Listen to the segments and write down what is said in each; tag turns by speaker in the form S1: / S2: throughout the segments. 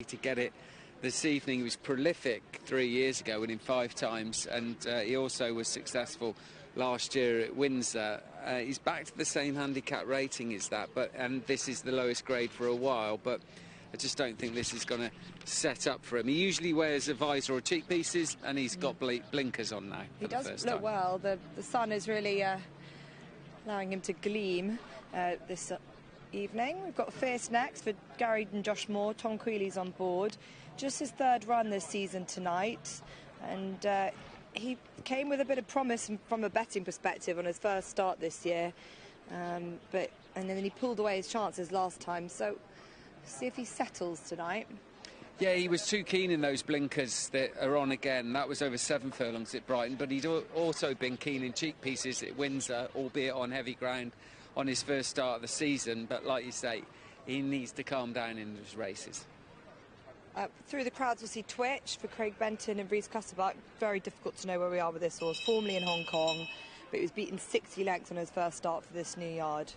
S1: to get it this evening. He was prolific 3 years ago, winning 5 times, and he also was successful last year at Windsor. He's back to the same handicap rating as that, and this is the lowest grade for a while, but I just don't think this is going to set up for him. He usually wears a visor or cheek pieces, and he's got blinkers on now.
S2: He does look well. The sun is really allowing him to gleam this evening. We've got Fierce next for Gary and Josh Moore. Tom Quealy's on board. Just his 3rd run this season tonight, and he came with a bit of promise from a betting perspective on his first start this year, and then he pulled away his chances last time, so see if he settles tonight.
S1: Yeah, he was too keen in those blinkers that are on again. That was over 7 furlongs at Brighton, but he'd also been keen in cheek pieces at Windsor, albeit on heavy ground on his first start of the season. But like you say, he needs to calm down in his races.
S2: Through the crowds we'll see Twitch for Craig Benton and Reece Cusserbuck. Very difficult to know where we are with this horse. Formerly in Hong Kong, but he was beaten 60 lengths on his first start for this new yard.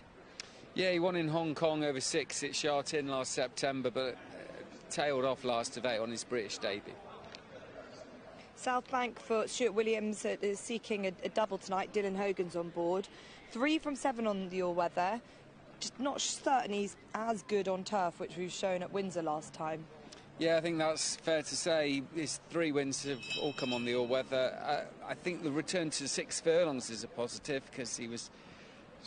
S1: Yeah, he won in Hong Kong over 6 at Sha Tin last September, but tailed off last of 8 on his British debut.
S2: South Bank for Stuart Williams is seeking a double tonight. Dylan Hogan's on board. 3 from 7 on the all-weather. Just not certain he's as good on turf, which we've shown at Windsor last time.
S1: Yeah, I think that's fair to say. His 3 wins have all come on the all-weather. I think the return to 6 furlongs is a positive, because he was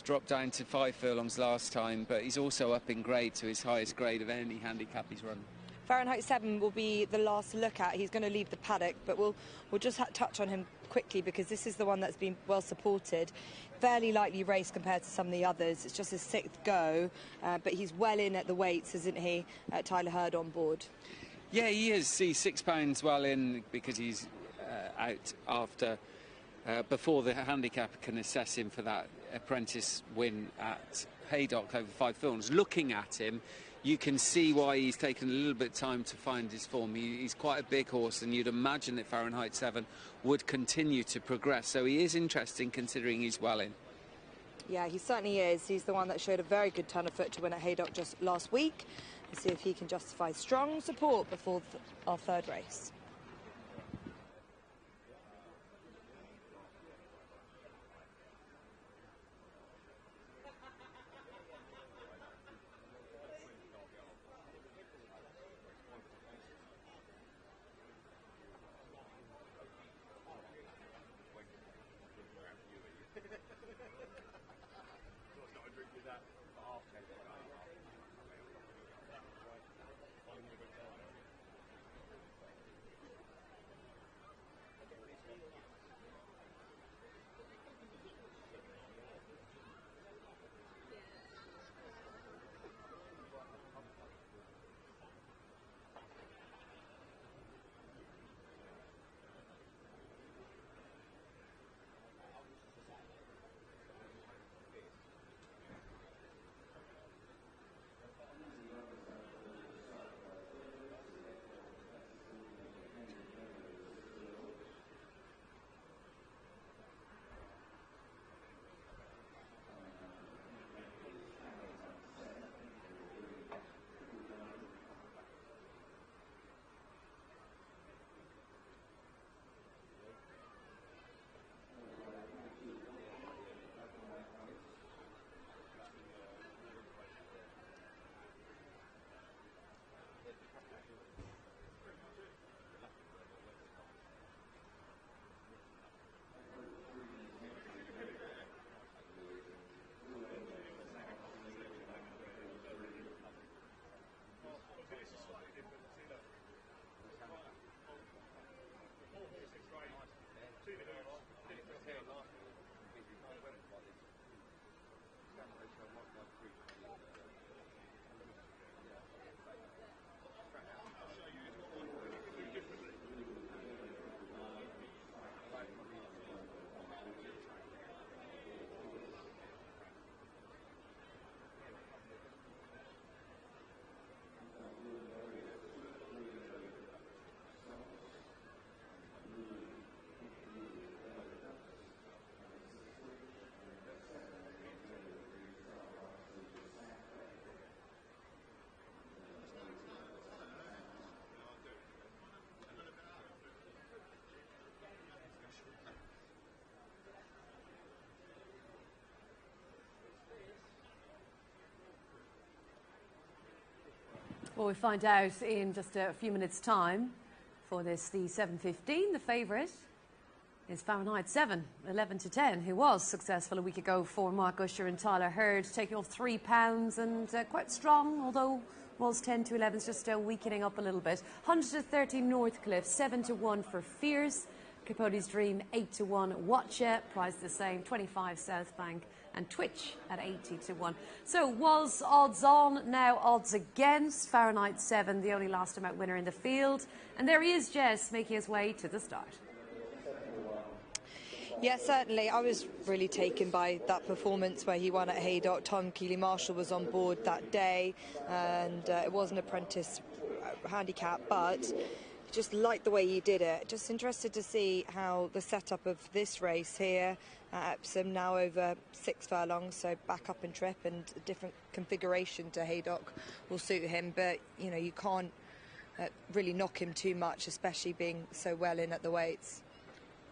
S1: dropped down to 5 furlongs last time, but he's also up in grade to his highest grade of any handicap he's run.
S2: Fahrenheit 7 will be the last look at. He's going to leave the paddock, but we'll just touch on him quickly, because this is the one that's been well supported. Fairly lightly raced compared to some of the others. It's just his 6th go, but he's well in at the weights, isn't he? Tyler Hurd on board.
S1: Yeah, he is. He's £6 well in, because he's out after before the handicapper can assess him for that apprentice win at Haydock over 5 furlongs. Looking at him, you can see why he's taken a little bit of time to find his form. He's quite a big horse, and you'd imagine that Fahrenheit 7 would continue to progress. So he is interesting, considering he's well in.
S2: Yeah, he certainly is. He's the one that showed a very good turn of foot to win at Haydock just last week. Let's see if he can justify strong support before our 3rd race.
S3: Well, we find out in just a few minutes' time. For this, the 7:15, the favourite is Fahrenheit 7, 11 to 10, who was successful a week ago for Mark Usher and Tyler Hurd, taking off £3 and quite strong, although was 10 to 11, just weakening up a little bit. 100 to 30 Northcliffe, 7 to 1 for Fierce. Capote's Dream, 8 to 1. Watcha, price the same, 25 South Bank. And Twitch at 80 to 1. So was odds on, now odds against. Fahrenheit 7, the only last amount winner in the field. And there he is, Jess, making his way to the start.
S2: Yeah, certainly. I was really taken by that performance where he won at Haydock. Tom Keeley-Marshall was on board that day, and it was an apprentice handicap, but just liked the way he did it. Just interested to see how the setup of this race here at Epsom, now over 6 furlongs, so back up and trip, and a different configuration to Haydock will suit him. But, you know, you can't really knock him too much, especially being so well in at the weights.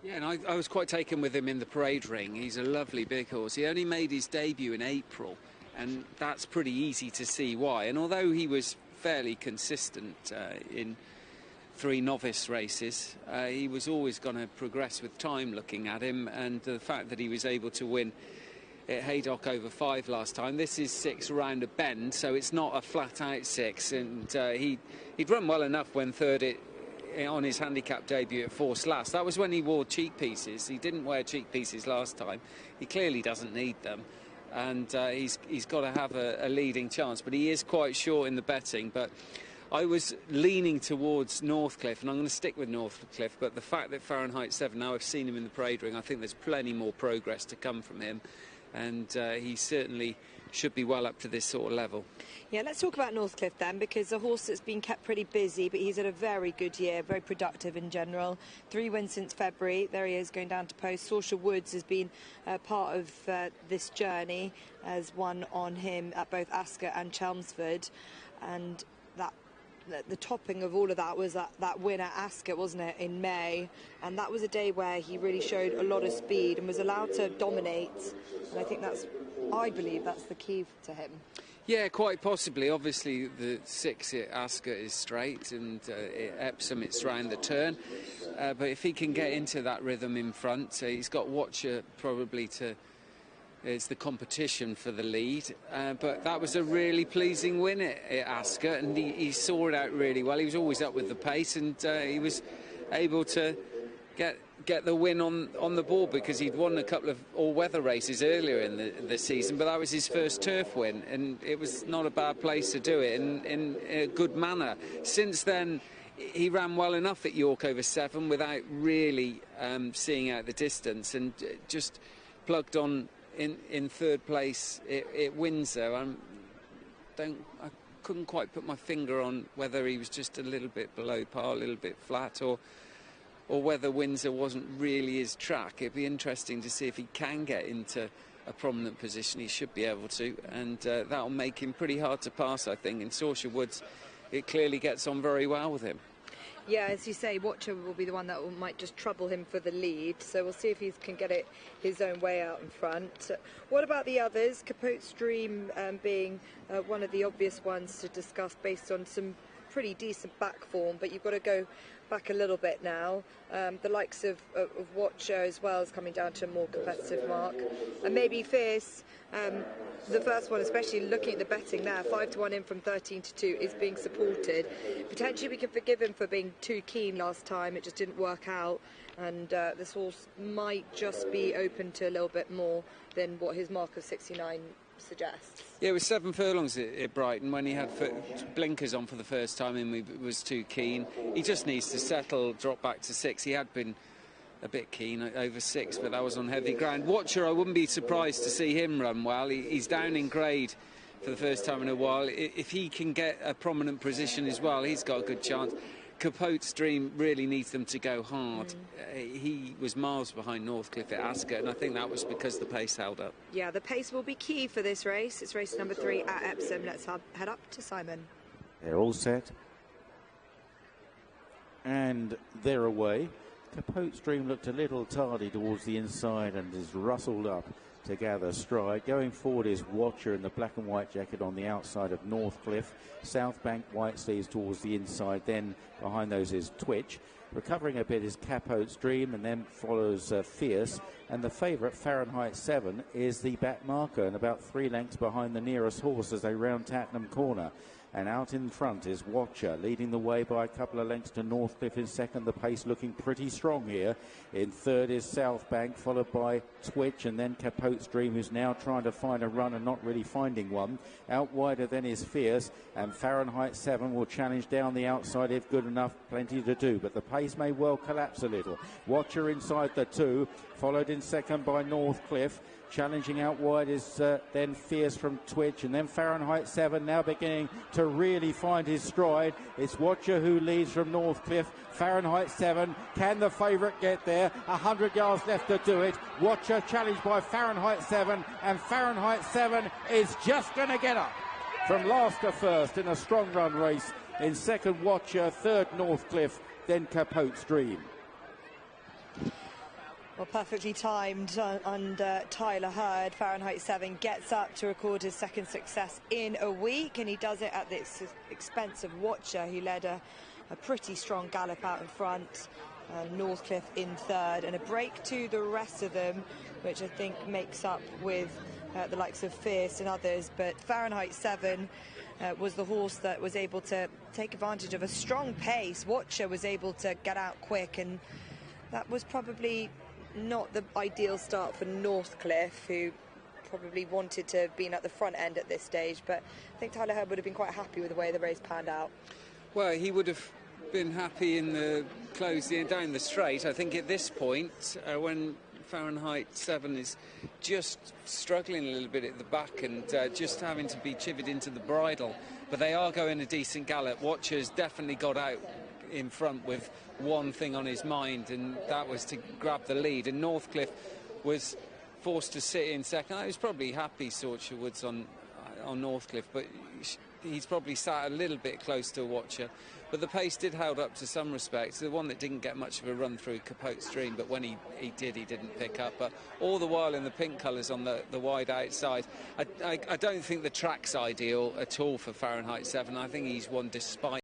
S1: Yeah, and I was quite taken with him in the parade ring. He's a lovely big horse. He only made his debut in April, and that's pretty easy to see why. And although he was fairly consistent in 3 novice races, he was always going to progress with time looking at him, and the fact that he was able to win at Haydock over 5 last time. This is 6 around a bend, so it's not a flat out 6, and he'd run well enough when third on his handicap debut at Force last. That was when he wore cheek pieces. He didn't wear cheek pieces last time. He clearly doesn't need them, and he's got to have a leading chance, but he is quite short in the betting. But I was leaning towards Northcliffe, and I'm going to stick with Northcliffe, but the fact that Fahrenheit 7, now I've seen him in the parade ring, I think there's plenty more progress to come from him, and he certainly should be well up to this sort of level.
S2: Yeah, let's talk about Northcliffe then, because a horse that's been kept pretty busy, but he's had a very good year, very productive in general. 3 wins since February. There he is, going down to post. Saoirse Woods has been part of this journey, as won on him at both Ascot and Chelmsford, and the topping of all of that was that win at Ascot, wasn't it, in May, and that was a day where he really showed a lot of speed and was allowed to dominate, and I believe that's the key to him.
S1: Yeah, quite possibly. Obviously the 6 at Ascot is straight, and at Epsom it's round the turn, but if he can get into that rhythm in front, he's got Watcher probably to... It's the competition for the lead, but that was a really pleasing win at Ascot, and he saw it out really well. He was always up with the pace, and he was able to get the win on the board, because he'd won a couple of all-weather races earlier in the season, but that was his first turf win, and it was not a bad place to do it in a good manner. Since then, he ran well enough at York over 7 without really seeing out the distance, and just plugged on in third place at Windsor. I couldn't quite put my finger on whether he was just a little bit below par, a little bit flat, or whether Windsor wasn't really his track. It'd be interesting to see if he can get into a prominent position. He should be able to, and that'll make him pretty hard to pass, I think. And Saoirse Woods, it clearly gets on very well with him.
S2: Yeah, as you say, Watcher will be the one that might just trouble him for the lead, so we'll see if he can get it his own way out in front. What about the others? Capote's Dream being one of the obvious ones to discuss based on some pretty decent back form, but you've got to go back a little bit now. The likes of Watcher as well is coming down to a more competitive mark, and maybe Fierce. The first one, especially looking at the betting there, 5 to 1 in from 13 to 2, is being supported. Potentially we can forgive him for being too keen last time. It just didn't work out, and this horse might just be open to a little bit more than what his mark of 69 suggests. Yeah,
S1: it was 7 furlongs at Brighton when he had blinkers on for the first time, and he was too keen. He just needs to settle, drop back to 6. He had been a bit keen over 6, but that was on heavy ground. Watcher, I wouldn't be surprised to see him run well. He's down in grade for the first time in a while. If he can get a prominent position as well, he's got a good chance. Capote's Dream really needs them to go hard. He was miles behind Northcliffe at Ascot, and I think that was because the pace held up.
S2: Yeah, the pace will be key for this race. It's race number 3 at Epsom. Let's head up to Simon.
S4: They're all set, and they're away. Capote's Dream looked a little tardy towards the inside and is rustled up to gather stride. Going forward is Watcher in the black and white jacket on the outside of Northcliffe. South Bank white sleeves towards the inside. Then behind those is Twitch. Recovering a bit is Capote's Dream, and then follows Fierce. And the favourite, Fahrenheit 7, is the back marker, and about 3 lengths behind the nearest horse as they round Tattenham Corner. And out in front is Watcher, leading the way by a couple of lengths to Northcliffe in second. The pace looking pretty strong here. In third is South Bank, followed by Twitch, and then Capote's Dream, who's now trying to find a run and not really finding one. Out wider then is Fierce, and Fahrenheit 7 will challenge down the outside if good enough. Plenty to do, but the pace may well collapse a little. Watcher inside the 2, followed in second by Northcliffe. Challenging out wide is then Fierce from Twitch, and then Fahrenheit 7 now beginning to really find his stride. It's Watcher who leads from Northcliffe. Fahrenheit 7, can the favourite get there? 100 yards left to do it. Watcher challenged by Fahrenheit 7, and Fahrenheit 7 is just going to get up from last to first in a strong run race. In second, Watcher, third, Northcliffe, then Capote's Dream.
S2: Well, perfectly timed under Tyler Hurd. Fahrenheit 7 gets up to record his second success in a week, and he does it at the expense of Watcher, who led a pretty strong gallop out in front. Northcliffe in third, and a break to the rest of them, which I think makes up with the likes of Fierce and others. But Fahrenheit 7 was the horse that was able to take advantage of a strong pace. Watcher was able to get out quick, and that was probably not the ideal start for Northcliffe, who probably wanted to have been at the front end at this stage, but I think Tyler Hurd would have been quite happy with the way the race panned out.
S1: Well, he would have been happy in the close down the straight. I think at this point, when Fahrenheit 7 is just struggling a little bit at the back and just having to be chivied into the bridle, but they are going a decent gallop. Watcher's definitely got out in front with one thing on his mind, and that was to grab the lead, and Northcliffe was forced to sit in second. I was probably happy Sorcher Woods on Northcliffe, but he's probably sat a little bit close to Watcher, but the pace did hold up to some respects. The one that didn't get much of a run through, Capote's Dream, but when he did, he didn't pick up. But all the while in the pink colours on the wide outside. I don't think the track's ideal at all for Fahrenheit 7. I think he's won despite